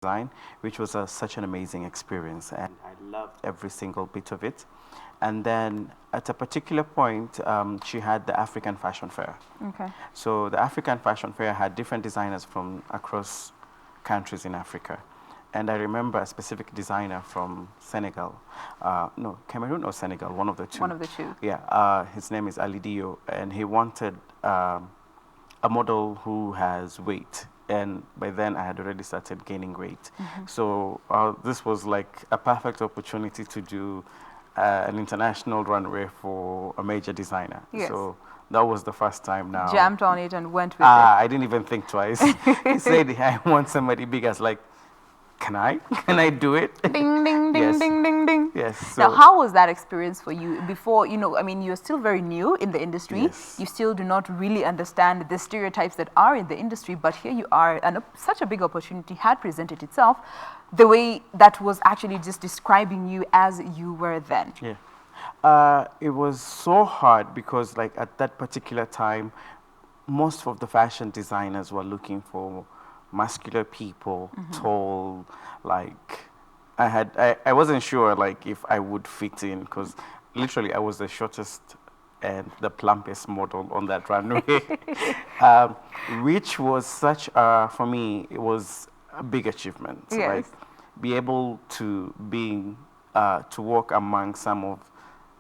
design, which was such an amazing experience, and I loved every single bit of it. And then at a particular point, she had the African Fashion Fair. Okay. So the African Fashion Fair had different designers from across countries in Africa. And I remember a specific designer from Senegal, no, Cameroon or Senegal, one of the two. One of the two. Yeah, his name is Ali Dio, and he wanted a model who has weight. And by then I had already started gaining weight. So this was like a perfect opportunity to do an international runway for a major designer. Yes. So that was the first time now. Jammed on it and went with it. I didn't even think twice. He said, I want somebody big. I was like, can I? Can I do it? Ding, ding, ding, Yes. ding, ding, ding. Yes. So Now, how was that experience for you before, I mean, you're still very new in the industry. Yes. You still do not really understand the stereotypes that are in the industry, but here you are, and such a big opportunity had presented itself the way that was actually just describing you as you were then. Yeah. It was so hard because like at that particular time, most of the fashion designers were looking for muscular people, tall, like I wasn't sure like if I would fit in because literally I was the shortest and the plumpest model on that runway, which was such for me, it was a big achievement. Yes. Like be able to to walk among some of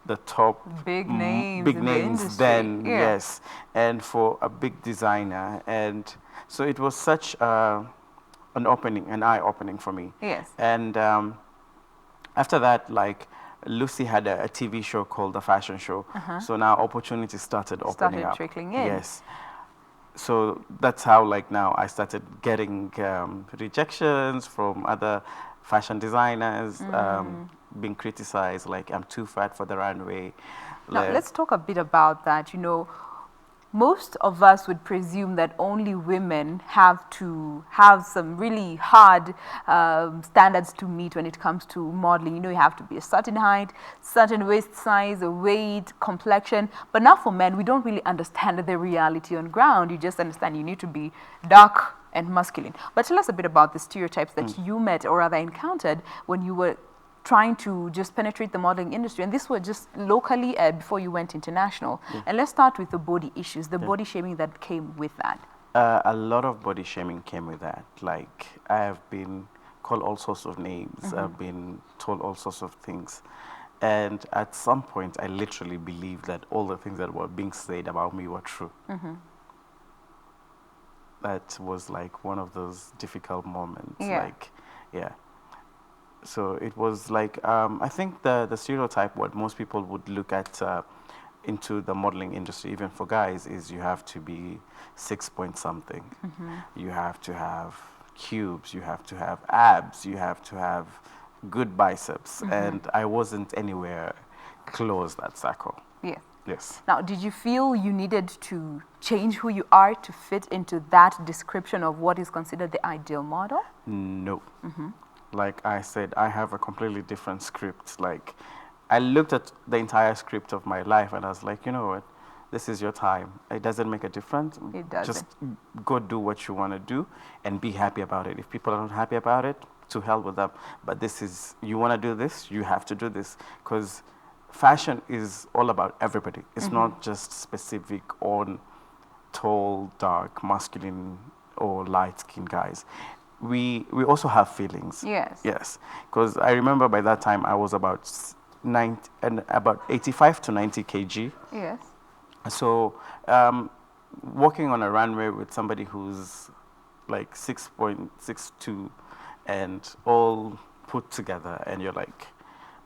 the top Big names big in the names industry. then, Yeah. yes, and for a big designer, and so it was such an eye opening for me. Yes. And after that, like Lucy had a TV show called The Fashion Show, so now opportunities started opening up. trickling in. Yes. So that's how like now I started getting rejections from other fashion designers, being criticized like I'm too fat for the runway. Now, let's talk a bit about that. Most of us would presume that only women have to have some really hard standards to meet when it comes to modeling. You have to be a certain height, certain waist size, weight, complexion. But now for men, we don't really understand the reality on ground. You just understand you need to be dark and masculine. But tell us a bit about the stereotypes that you met or rather encountered when you were trying to just penetrate the modeling industry, and this was just locally before you went international. And let's start with the body issues, the body shaming that came with that. A lot of body shaming came with that. Like I have been called all sorts of names. I've been told all sorts of things, and at some point, I literally believed that all the things that were being said about me were true. That was like one of those difficult moments. Yeah. Like, yeah. So it was like, I think the stereotype, what most people would look at into the modeling industry, even for guys, is you have to be 6 point something. You have to have cubes, you have to have abs, you have to have good biceps. And I wasn't anywhere close that circle. Yeah. Yes. Now, did you feel you needed to change who you are to fit into that description of what is considered the ideal model? No. Like I said, I have a completely different script. Like I looked at the entire script of my life and I was like, you know what? This is your time. It doesn't make a difference. It doesn't. Just go do what you want to do and be happy about it. If people are not happy about it, to hell with them. But this is, you want to do this, you have to do this. Because fashion is all about everybody. It's not just specific on tall, dark, masculine, or light-skinned guys. We also have feelings. Yes. Yes. Because I remember by that time I was about 85 to 90 kg. Yes. So walking on a runway with somebody who's like 6.62 and all put together, and you're like,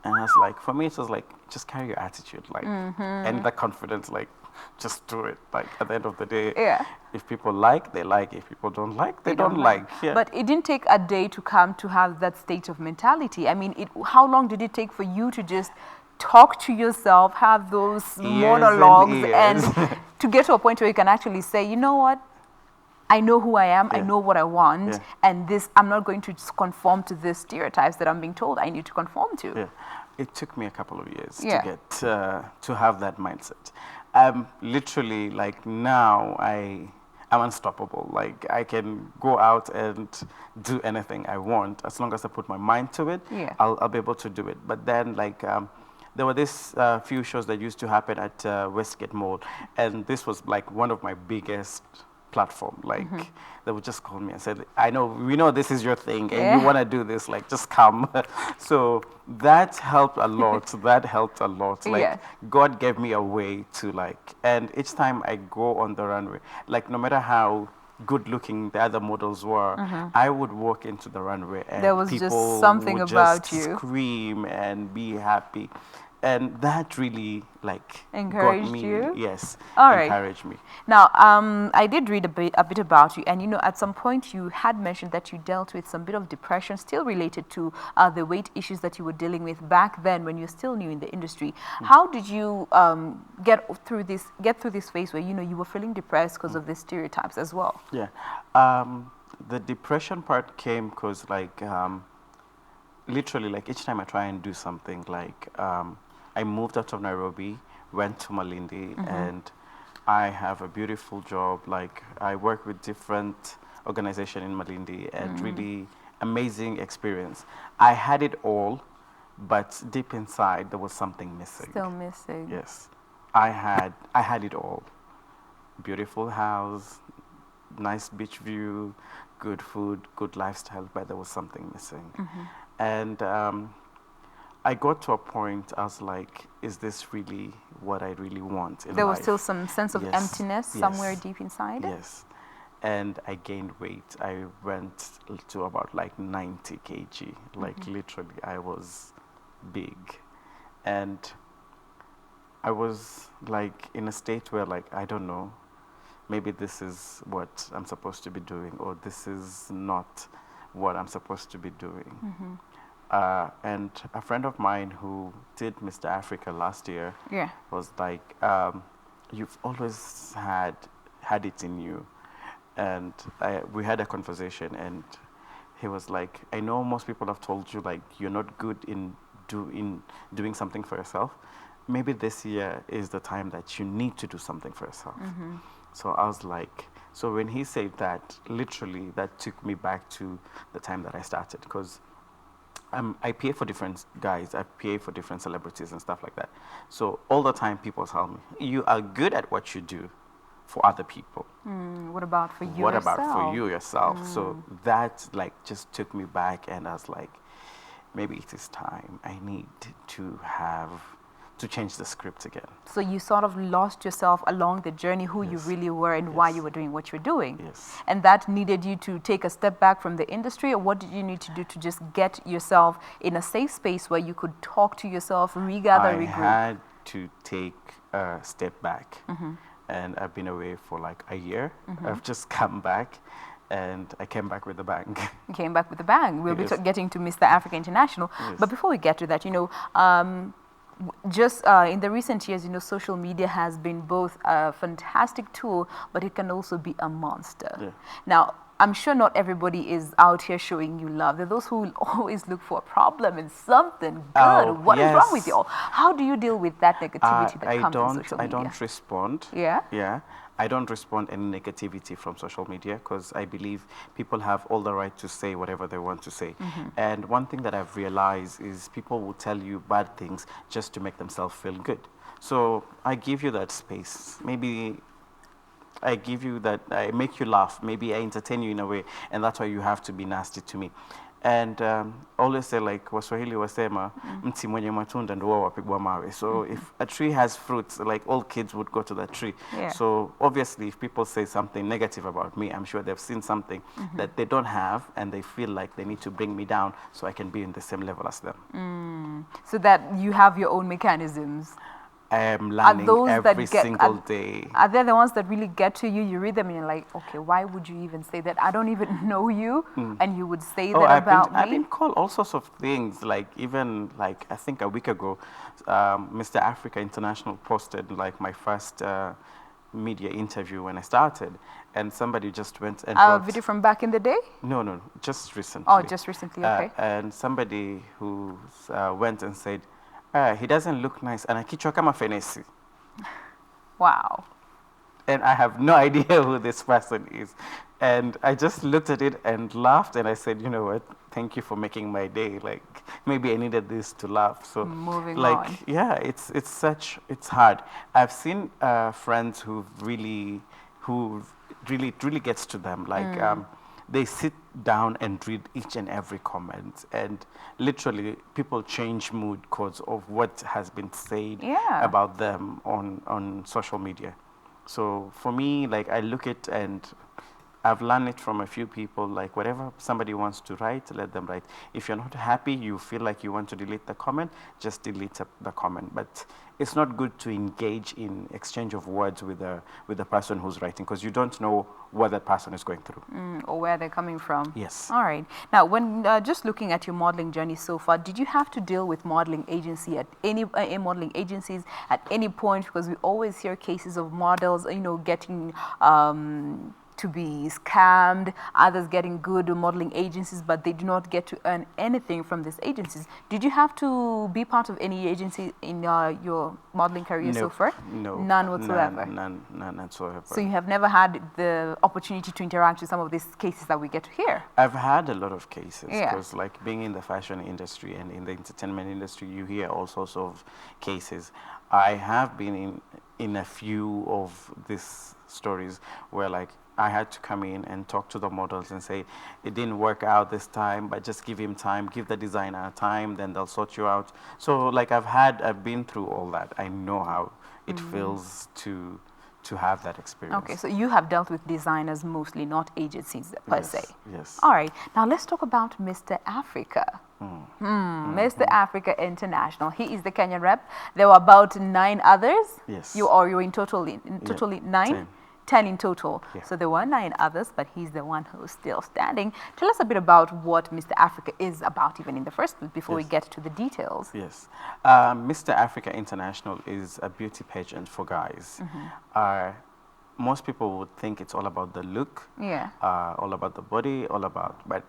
and I was like, for me it was like, just carry your attitude, like, and the confidence, like, just do it. Like at the end of the day, Yeah. if people like, they like. If people don't like, they don't like. Yeah. But it didn't take a day to come to have that state of mentality. I mean, how long did it take for you to just talk to yourself, have those monologues, years. and to get to a point where you can actually say, you know what? I know who I am, I know what I want, and this, I'm not going to just conform to the stereotypes that I'm being told I need to conform to. Yeah. It took me a couple of years Yeah. to get to have that mindset. Literally, like now, I'm unstoppable. Like I can go out and do anything I want as long as I put my mind to it. Yeah. I'll be able to do it. But then like there were this few shows that used to happen at Westgate Mall, and this was like one of my biggest platform. Like they would just call me and said, "I know we know this is your thing, and you Yeah. want to do this. Like just come." So that helped a lot. That helped a lot. Like Yeah. God gave me a way to like, and each time I go on the runway, like no matter how good looking the other models were, I would walk into the runway There and was just people something would just about you. scream and be happy. And that really like got Encouraged me, you? yes, All right. encouraged me. Now, I did read a bit about you, and you know, at some point you had mentioned that you dealt with some bit of depression, still related to the weight issues that you were dealing with back then when you're still new in the industry. How did you get through this phase where you know you were feeling depressed because of the stereotypes as well? Yeah. The depression part came because like literally like each time I try and do something like I moved out of Nairobi, went to Malindi, and I have a beautiful job. Like I work with different organization in Malindi and really amazing experience. I had it all, but deep inside there was something missing. Still missing. Yes. I had it all. Beautiful house, nice beach view, good food, good lifestyle, but there was something missing. And I got to a point, I was like, is this really what I really want in There was life? still some sense of Yes, emptiness somewhere yes, deep inside. yes. And I gained weight. I went to about like 90 kg. Like literally, I was big. And I was like in a state where like, I don't know, maybe this is what I'm supposed to be doing, or this is not what I'm supposed to be doing. And a friend of mine who did Mr. Africa last year Yeah. was like, "You've always had it in you," and we had a conversation, and he was like, "I know most people have told you like you're not good in doing something for yourself. Maybe this year is the time that you need to do something for yourself." So I was like, so when he said that, literally, that took me back to the time that I started, because I PA for different guys, I PA for different celebrities and stuff like that. So all the time, people tell me, you are good at what you do for other people. What about for you What yourself? about for you yourself? So that like just took me back, and I was like, maybe it is time. I need to change the script again. So you sort of lost yourself along the journey, who you Yes. really were and why Yes. you were doing what you're doing. Yes. And that needed you to take a step back from the industry, or what did you need to do to just get yourself in a safe space where you could talk to yourself, regather, I regroup? had to take a step back, and I've been away for like a year. I've just come back, and I came back with a bang. You came back with a bang. We'll be Yes. getting to Mr. Africa International. Yes. But before we get to that, you know, just in the recent years, you know, social media has been both a fantastic tool, but it can also be a monster. Yeah. Now, I'm sure not everybody is out here showing you love. There are those who will always look for a problem and something good. Oh, What is wrong with yes. you all? How do you deal with that negativity that comes on social I media? don't respond. Yeah? Yeah. I don't respond any negativity from social media, because I believe people have all the right to say whatever they want to say. And one thing that I've realized is people will tell you bad things just to make themselves feel good. So I give you that space. Maybe I give you that, I make you laugh. Maybe I entertain you in a way, and that's why you have to be nasty to me. And always say like Waswahili wasema, mti mwenye matunda ndo huwa wapigwa mawe. So if a tree has fruits, like all kids would go to that tree. Yeah. So obviously if people say something negative about me, I'm sure they've seen something that they don't have, and they feel like they need to bring me down so I can be in the same level as them. So that you have your own mechanisms. I am Are learning those every that get single day. Are they the ones that really get to you? You read them and you're like, okay, why would you even say that? I don't even know you, and you would say that about I've me. been called all sorts of things. Like even like I think a week ago, Mr. Africa International posted like my first media interview when I started, and somebody just went and A wrote, video from back in the day? no, just recently. Oh, just recently, okay. And somebody who went and said, he doesn't look nice, and akichwa kama fenesi. Wow. and I have no idea who this person is. And I just looked at it and laughed, and I said, you know what? Thank you for making my day. Like maybe I needed this to laugh. So, Moving like on. yeah, it's hard. I've seen friends who really it really gets to them. Like they sit down and read each and every comment, and literally people change mood because of what has been said Yeah. about them on social media. So for me, like I look at and I've learned it from a few people, like whatever somebody wants to write, let them write. If you're not happy, you feel like you want to delete the comment, just delete the comment. But it's not good to engage in exchange of words with the person who's writing, because you don't know what that person is going through. Or where they're coming from. Yes. All right. Now, when just looking at your modeling journey so far, did you have to deal with modeling agency at any modeling agencies at any point? Because we always hear cases of models, getting to be scammed, others getting good modeling agencies, but they do not get to earn anything from these agencies. Did you have to be part of any agency in your modeling career so Nope. far? No. None whatsoever. None whatsoever. So you have never had the opportunity to interact with some of these cases that we get to hear? I've had a lot of cases, Yeah. because like being in the fashion industry and in the entertainment industry, you hear all sorts of cases. I have been in a few of these stories where like I had to come in and talk to the models and say, it didn't work out this time, but just give him time, give the designer time, then they'll sort you out. So like I've been through all that. I know how it feels to have that experience. Okay, so you have dealt with designers mostly, not agencies per Yes, se. yes. All right, now let's talk about Mr. Africa. Mr. Africa International. He is the Kenyan rep. There were about 9 others. Yes. You were in totally 9? 10. 10 in total. Yeah. So there were 9 others, but he's the one who's still standing. Tell us a bit about what Mr. Africa is about, even in the first place, before we Yes. get to the details. Yes. Mr. Africa International is a beauty pageant for guys. Most people would think it's all about the look, Yeah. all about the body, but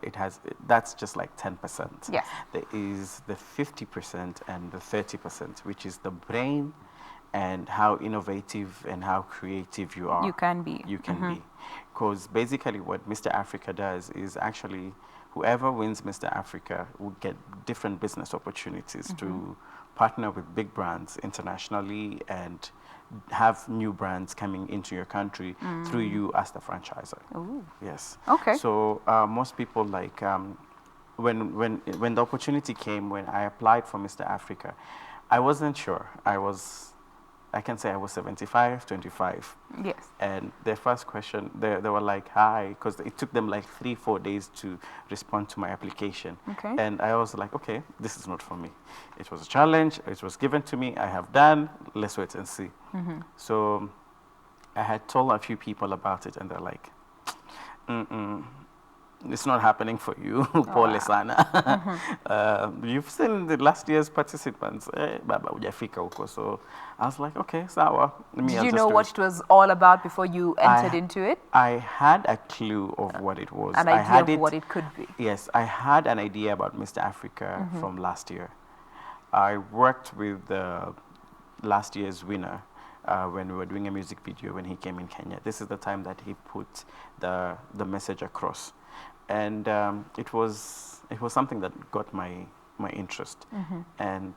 that's just like 10%. Yes. There is the 50% and the 30%, which is the brain and how innovative and how creative you are. You can be. You can be. Because basically what Mr. Africa does is actually whoever wins Mr. Africa will get different business opportunities to partner with big brands internationally and have new brands coming into your country through you as the franchisor. Ooh. Yes. Okay. So most people like when the opportunity came, when I applied for Mr. Africa, I wasn't sure. I can say I was 75, 25. Yes. And their first question, they were like, hi, because it took them like 3-4 days to respond to my application. Okay. And I was like, okay, this is not for me. It was a challenge. It was given to me. I have done. Let's wait and see. So I had told a few people about it, and they're like, it's not happening for you, Pole sana. You've seen the last year's participants. Baba hujafika huko. So I was like, okay, sawa. Did you know what it was all about before you entered into it? I had a clue of what it was. An I idea had of what it could be. Yes, I had an idea about Mr. Africa from last year. I worked with the last year's winner when we were doing a music video when he came in Kenya. This is the time that he put the message across. And it was something that got my interest. And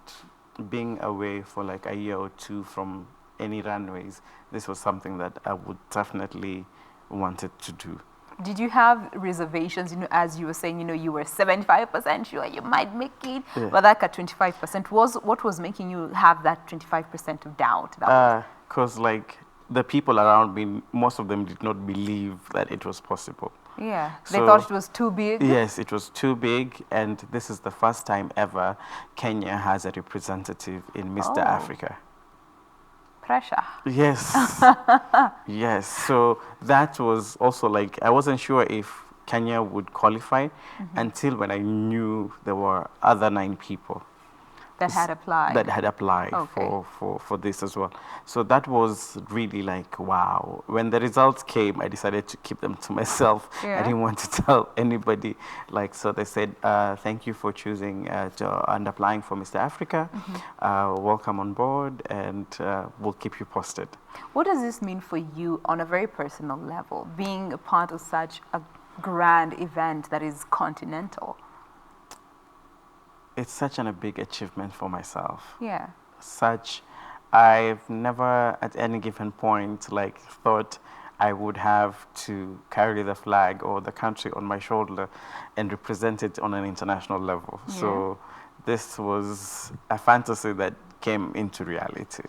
being away for like a year or 2 from any runways, this was something that I would definitely wanted to do. Did you have reservations, as you were saying, you were 75% sure you might make it, but that at 25%, what was making you have that 25% of doubt? Because like the people around me, most of them did not believe that it was possible. Yeah, they thought it was too big? Yes, it was too big, and this is the first time ever Kenya has a representative in Mr. Africa. Pressure. Yes. Yes, so that was also like, I wasn't sure if Kenya would qualify until when I knew there were other 9 people. That had that applied. had applied Okay. for this as well. So that was really like, wow. When the results came, I decided to keep them to myself. I Yeah. didn't want to tell anybody. Like, so they said, thank you for choosing and applying for Mr. Africa. Welcome on board, and we'll keep you posted. What does this mean for you on a very personal level, being a part of such a grand event that is continental? It's such a big achievement for myself. Yeah. Such, I've never at any given point like thought I would have to carry the flag or the country on my shoulder and represent it on an international level. Yeah. So this was a fantasy that came into reality.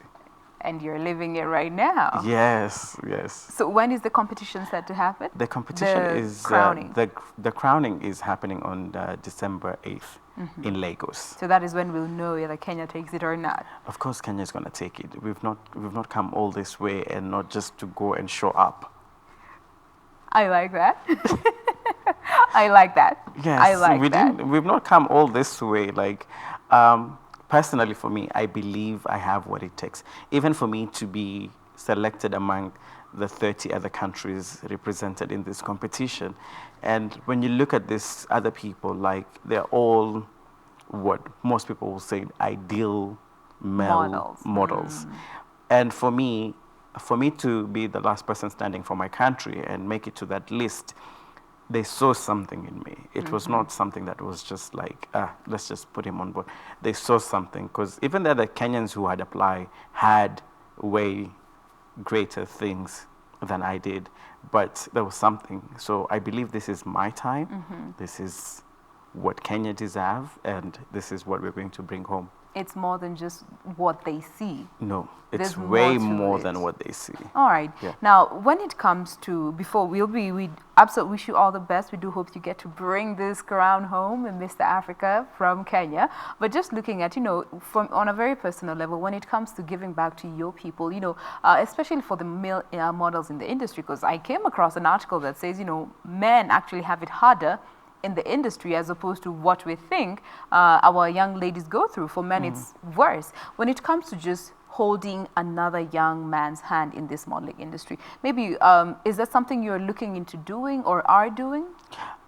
And you're living it right now. Yes, yes. So when is the competition set to happen? The competition The is crowning. the crowning is happening on December 8th in Lagos. So that is when we'll know whether Kenya takes it or not. Of course, Kenya is going to take it. We've not come all this way and not just to go and show up. I like that. I like that. Yes, I like that. we've not come all this way. Like, personally, for me, I believe I have what it takes. Even for me to be selected among the 30 other countries represented in this competition. And when you look at these other people, like, they're all what most people will say ideal male models. And for me to be the last person standing for my country and make it to that list, they saw something in me. It was not something that was just like, let's just put him on board. They saw something, because even the other Kenyans who had applied had way greater things than I did, but there was something. So I believe this is my time. This is what Kenya deserve, and this is what we're going to bring home. It's more than just what they see. No, it's There's way more to more it. than what they see. All right. Yeah. Now, when it comes to, before we absolutely wish you all the best. We do hope you get to bring this crown home and Mr. Africa from Kenya. But just looking at, from on a very personal level, when it comes to giving back to your people, especially for the male models in the industry, because I came across an article that says, men actually have it harder in the industry as opposed to what we think our young ladies go through. For men, it's worse. When it comes to just holding another young man's hand in this modeling industry, maybe is that something you're looking into doing or are doing?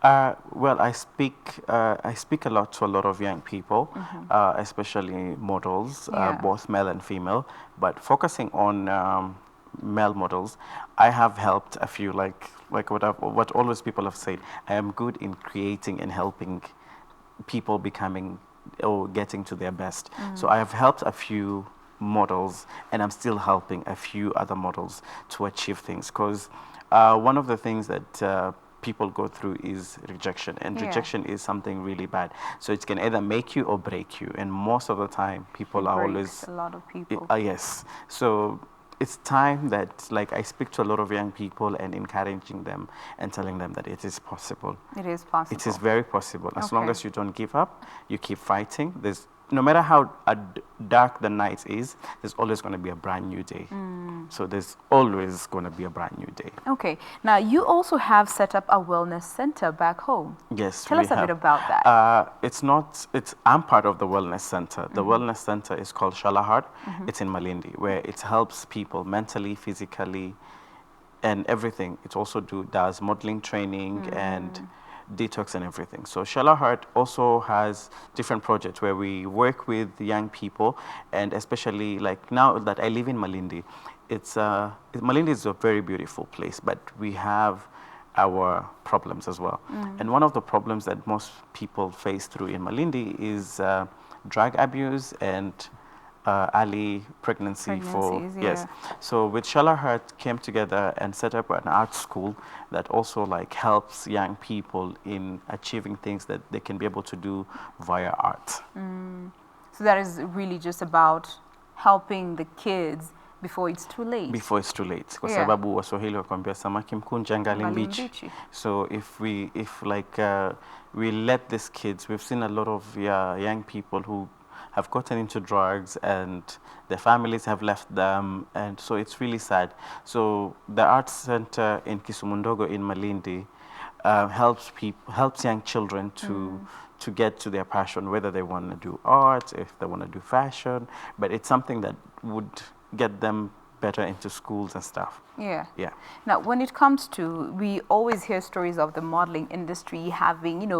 Well, I speak a lot to a lot of young people, especially models, both male and female. But focusing on male models, I have helped a few, like what always people have said. I am good in creating and helping people becoming or getting to their best. So I have helped a few models, and I'm still helping a few other models to achieve things. Because one of the things that people go through is rejection, and rejection is something really bad. So it can either make you or break you, and most of the time people are always a lot of people. Yes. So it's time that, like, I speak to a lot of young people and encouraging them and telling them that it is possible. It is possible. It is very possible. As long as you don't give up, you keep fighting. No matter how dark the night is, there's always going to be a brand new day. So there's always going to be a brand new day. Okay. Now, you also have set up a wellness center back home. Yes. Tell us a bit about that. I'm part of the wellness center. The wellness center is called Shalahart. It's in Malindi, where it helps people mentally, physically, and everything. It also does modeling training and detox and everything. So Shalahart also has different projects where we work with young people, and especially like now that I live in Malindi, Malindi is a very beautiful place, but we have our problems as well. And one of the problems that most people face through in Malindi is drug abuse and early pregnancy yes. So with Shalahart came together and set up an art school that also like helps young people in achieving things that they can be able to do via art. So that is really just about helping the kids before it's too late. Before it's too late. Kwa sababu Waswahili wakwambia samaki mkunja ngali mbichi. So if we let these kids, we've seen a lot of young people who have gotten into drugs and their families have left them, and so it's really sad. So the Arts Center in Kisumundogo in Malindi helps young children to get to their passion, whether they want to do art, if they want to do fashion, but it's something that would get them better into schools and stuff. Yeah. Yeah. Now, when it comes to, we always hear stories of the modeling industry having,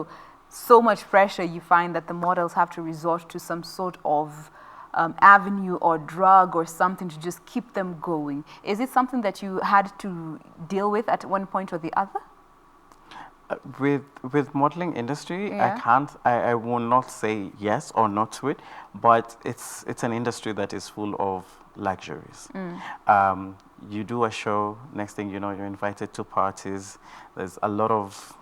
so much pressure. You find that the models have to resort to some sort of avenue or drug or something to just keep them going. Is it something that you had to deal with at one point or the other? With modeling industry, Yeah. I will not say yes or not to it, but it's an industry that is full of luxuries. You do a show, next thing you know, you're invited to parties. There's a lot of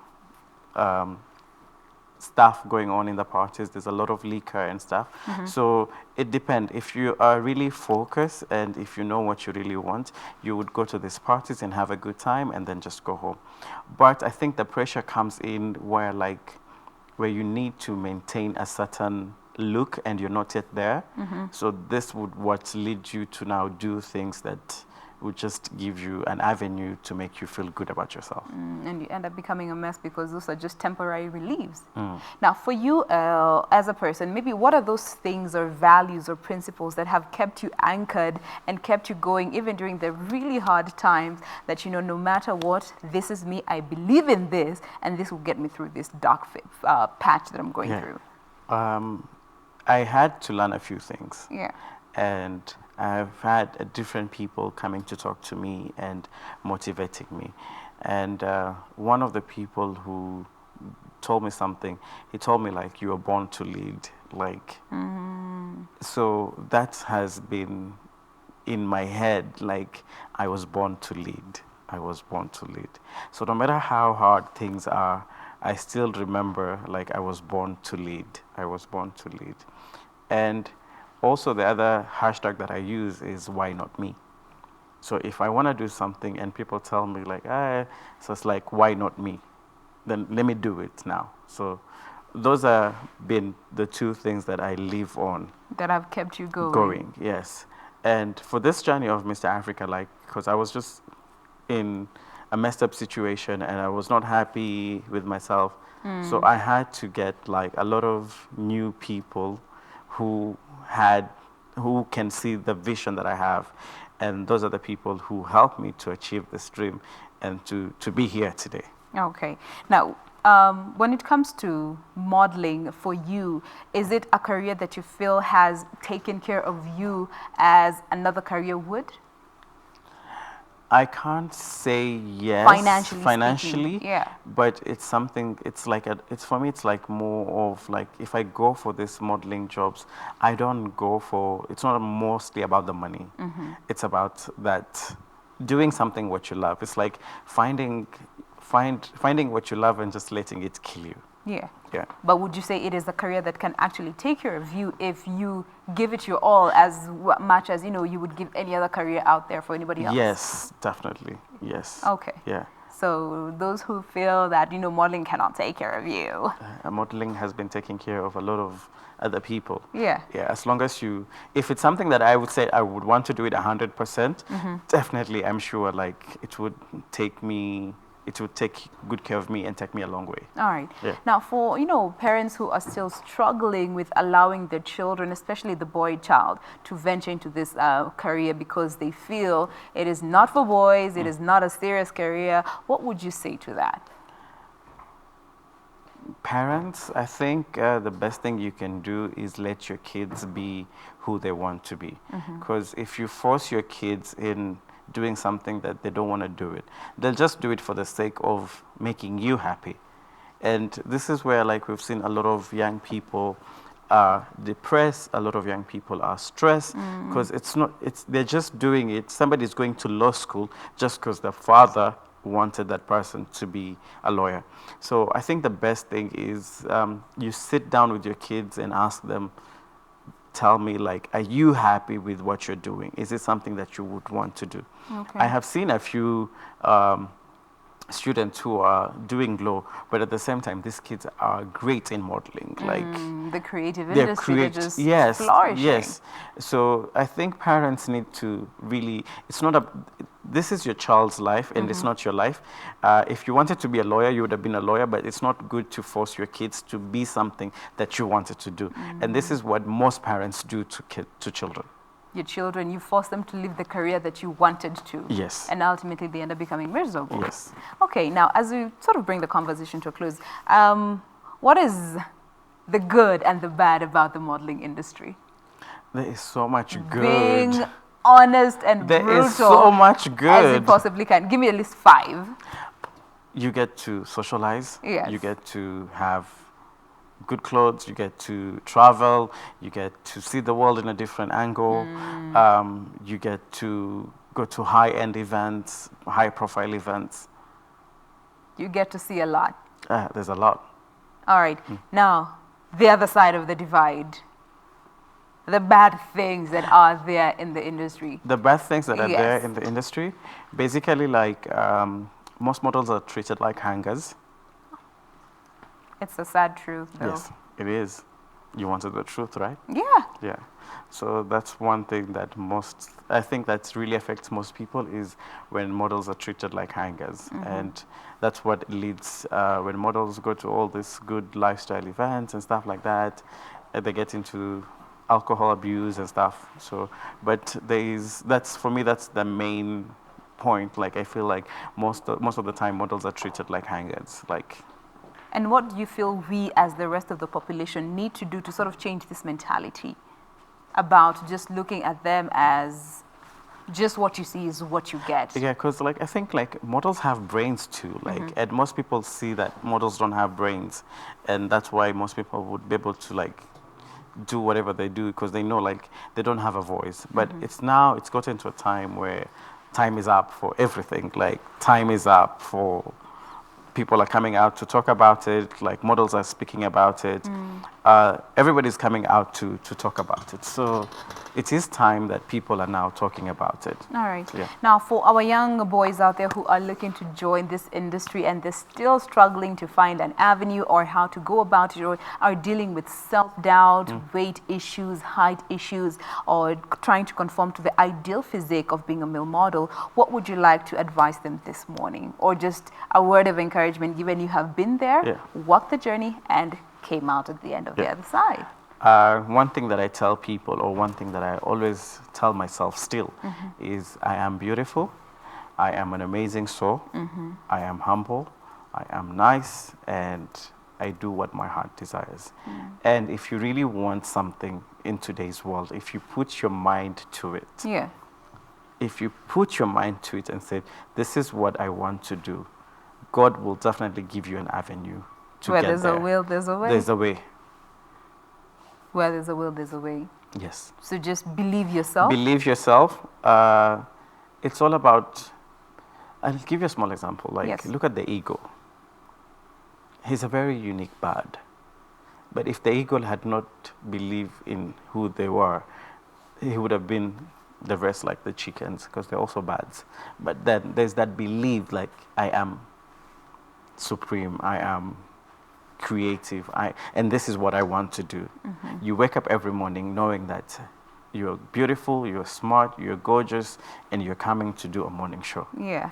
stuff going on in the parties. There's a lot of liquor and stuff. So it depends. If you are really focused and if you know what you really want, you would go to these parties and have a good time and then just go home. But I think the pressure comes in where you need to maintain a certain look and you're not yet there. So this would what lead you to now do things that would just give you an avenue to make you feel good about yourself. And you end up becoming a mess because those are just temporary reliefs. Now, for you as a person, maybe what are those things or values or principles that have kept you anchored and kept you going even during the really hard times that, no matter what, this is me, I believe in this, and this will get me through this dark patch that I'm going through? I had to learn a few things. Yeah. And I've had different people coming to talk to me and motivating me. And one of the people who told me something, he told me you were born to lead. So that has been in my head, I was born to lead. I was born to lead. So no matter how hard things are, I still remember I was born to lead. I was born to lead. And also, the other hashtag that I use is why not me? So if I want to do something and people tell me so it's why not me? Then let me do it now. So those have been the two things that I live on. That have kept you going. Going, yes. And for this journey of Mr. Africa, because I was just in a messed up situation and I was not happy with myself. So I had to get a lot of new people who can see the vision that I have. And those are the people who helped me to achieve this dream and to be here today. Okay. Now, when it comes to modeling for you, is it a career that you feel has taken care of you as another career would? I can't say yes financially speaking, yeah. But it's something. It's for me. It's more of if I go for these modeling jobs, I don't go for. It's not mostly about the money. It's about that doing something what you love. It's finding what you love and just letting it kill you. Yeah. Yeah. But would you say it is a career that can actually take care of you if you give it your all as much as, you would give any other career out there for anybody else? Yes, definitely. Yes. Okay. Yeah. So those who feel that, modeling cannot take care of you. Modeling has been taking care of a lot of other people. Yeah. Yeah, as long as if it's something that I would say I would want to do it 100%, definitely I'm sure it would take good care of me and take me a long way. All right. Yeah. Now, for parents who are still struggling with allowing their children, especially the boy child, to venture into this career because they feel it is not for boys, it is not a serious career, what would you say to that? Parents, I think the best thing you can do is let your kids be who they want to be. Because if you force your kids in doing something that they don't want to do it, they'll just do it for the sake of making you happy. And this is where we've seen a lot of young people are depressed, a lot of young people are stressed because they're just doing it. Somebody's going to law school just because the father wanted that person to be a lawyer. So I think the best thing is you sit down with your kids and ask them, tell me, are you happy with what you're doing? Is it something that you would want to do? Okay. I have seen a few students who are doing law, but at the same time, these kids are great in modeling. The creative industry, they're just flourishing. Yes. So I think parents need to really, this is your child's life and it's not your life. If you wanted to be a lawyer, you would have been a lawyer, but it's not good to force your kids to be something that you wanted to do. And this is what most parents do to children. Your children, you force them to live the career that you wanted to. Yes. And ultimately they end up becoming miserable. Yes. Okay, now as we sort of bring the conversation to a close, what is the good and the bad about the modeling industry? There is so much good. Being honest and there brutal. There is so much good. As you possibly can. Give me at least 5. You get to socialize. Yes. You get to have good clothes, you get to travel, you get to see the world in a different angle, you get to go to high-end events, high-profile events. You get to see a lot. There's a lot. All right. Now, the other side of the divide. The bad things that are there in the industry. The bad things that are there in the industry, basically like most models are treated like hangers. It's a sad truth, though. Yes, it is. You wanted the truth, right? Yeah. Yeah. So that's one thing that I think that really affects most people is when models are treated like hangers. And that's what leads, when models go to all these good lifestyle events and stuff like that, they get into alcohol abuse and stuff. So, but for me, that's the main point. Like, I feel like most of the time models are treated like hangers. And what do you feel we as the rest of the population need to do to sort of change this mentality about just looking at them as just what you see is what you get? Yeah, because I think models have brains too. And most people see that models don't have brains. And that's why most people would be able to do whatever they do because they know they don't have a voice. But it's gotten to a time where time is up for everything. Time is up for people are coming out to talk about it, models are speaking about it. Everybody's coming out to talk about it. So it is time that people are now talking about it. All right. Yeah. Now, for our young boys out there who are looking to join this industry and they're still struggling to find an avenue or how to go about it, or are dealing with self-doubt, weight issues, height issues, or trying to conform to the ideal physique of being a male model, what would you like to advise them this morning? Or just a word of encouragement, given you have been there, walked the journey, and came out at the end of the other side? One thing that I tell people, or one thing that I always tell myself still, is I am beautiful, I am an amazing soul, I am humble, I am nice, and I do what my heart desires. And if you really want something in today's world, if you put your mind to it, if you put your mind to it and say, this is what I want to do, God will definitely give you an avenue to Where get there's there. a will, there's a way. There's a way. Where there's a will, there's a way. Yes. So just believe yourself. Believe yourself. It's all about, I'll give you a small example. Look at the eagle. He's a very unique bird. But if the eagle had not believed in who they were, he would have been the rest like the chickens, because they're also birds. But then there's that belief, I am supreme, I am creative, and this is what I want to do. You wake up every morning knowing that you're beautiful, you're smart, you're gorgeous, and you're coming to do a morning show. Yeah.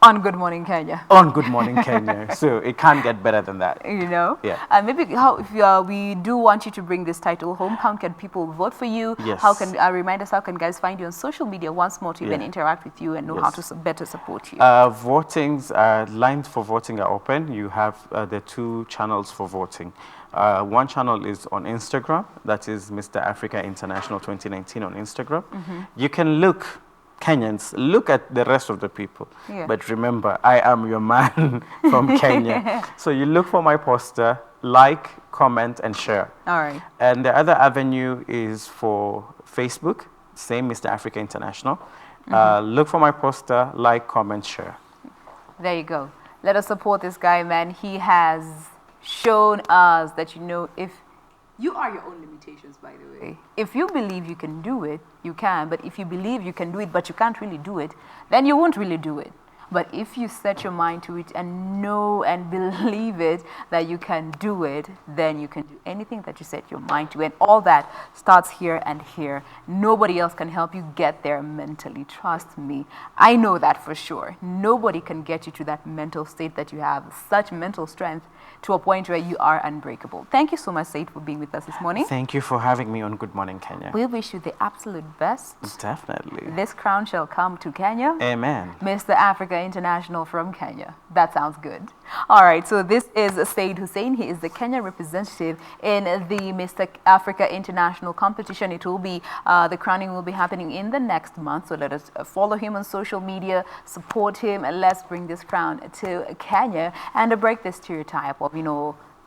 On Good Morning Kenya. On Good Morning Kenya. So it can't get better than that. You know? Yeah. Maybe we do want you to bring this title home, how can people vote for you? Yes. How can remind us, how can guys find you on social media once more to even interact with you and know how to better support you? Lines for voting are open. You have the 2 channels for voting. One channel is on Instagram. That is Mr. Africa International 2019 on Instagram. You can look, Kenyans, look at the rest of the people. But remember, I am your man from Kenya. So you look for my poster, like, comment, and share. All right. And the other avenue is for Facebook, same Mr. Africa International. Look for my poster, like, comment, share. There you go. Let us support this guy, man. He has shown us that, if you are your own limitations, by the way. If you believe you can do it, you can. But if you believe you can do it, but you can't really do it, then you won't really do it. But if you set your mind to it and know and believe it that you can do it, then you can do anything that you set your mind to. And all that starts here and here. Nobody else can help you get there mentally. Trust me. I know that for sure. Nobody can get you to that mental state that you have, such mental strength to a point where you are unbreakable. Thank you so much, Said, for being with us this morning. Thank you for having me on Good Morning Kenya. We wish you the absolute best. Definitely. This crown shall come to Kenya. Amen. Mr. Africa International from Kenya. That sounds good. All right, so this is Said Hussein. He is the Kenya representative in the Mr. Africa International competition. It will be, the crowning will be happening in the next month. So let us follow him on social media, support him, and let's bring this crown to Kenya and break the stereotype of,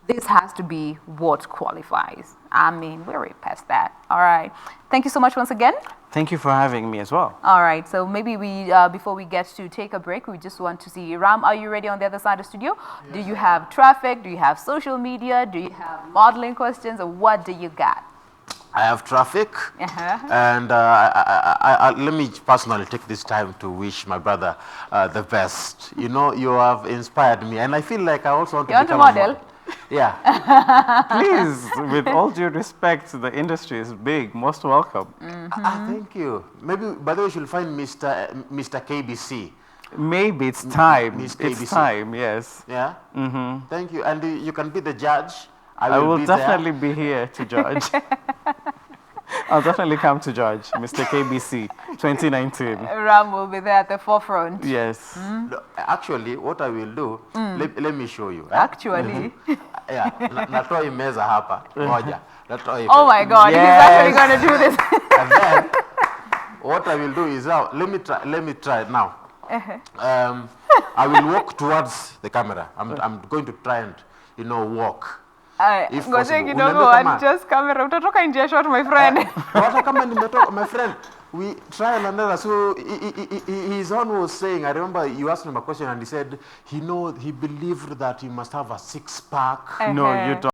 this has to be what qualifies. I mean, we're way past that. All right. Thank you so much once again. Thank you for having me as well. All right. So maybe we, before we get to take a break, we just want to see, Ram, are you ready on the other side of the studio? Yes. Do you have traffic? Do you have social media? Do you have modeling questions? Or what do you got? I have traffic, and let me personally take this time to wish my brother the best. You have inspired me, and I feel like I also want to become a model. Yeah. Please, with all due respect, the industry is big. Most welcome. Thank you. Maybe, by the way, you should find Mr. KBC. Maybe it's time. Miss It's KBC. time, yes. Yeah? Thank you. And you can be the judge. I will be definitely there. be here to judge. I'll definitely come to judge, Mr. KBC 2019. Ram will be there at the forefront. Yes. No, actually, what I will do, let me show you. Actually. Yeah, natoi meza hapa. Moja. Oh my God, Yes. he's actually going to do this. And then, what I will do is now, let me try it now. I will walk towards the camera. I'm going to try and, walk. If Ngoja possible. kidogo, Unaenda kama- adjust camera. Utatoka nje ya shot, my friend. Hata kama nimetoka, my friend, we try and another. So his own was saying, I remember you asked him a question and he said, he believed that you must have a six-pack. No, you don't.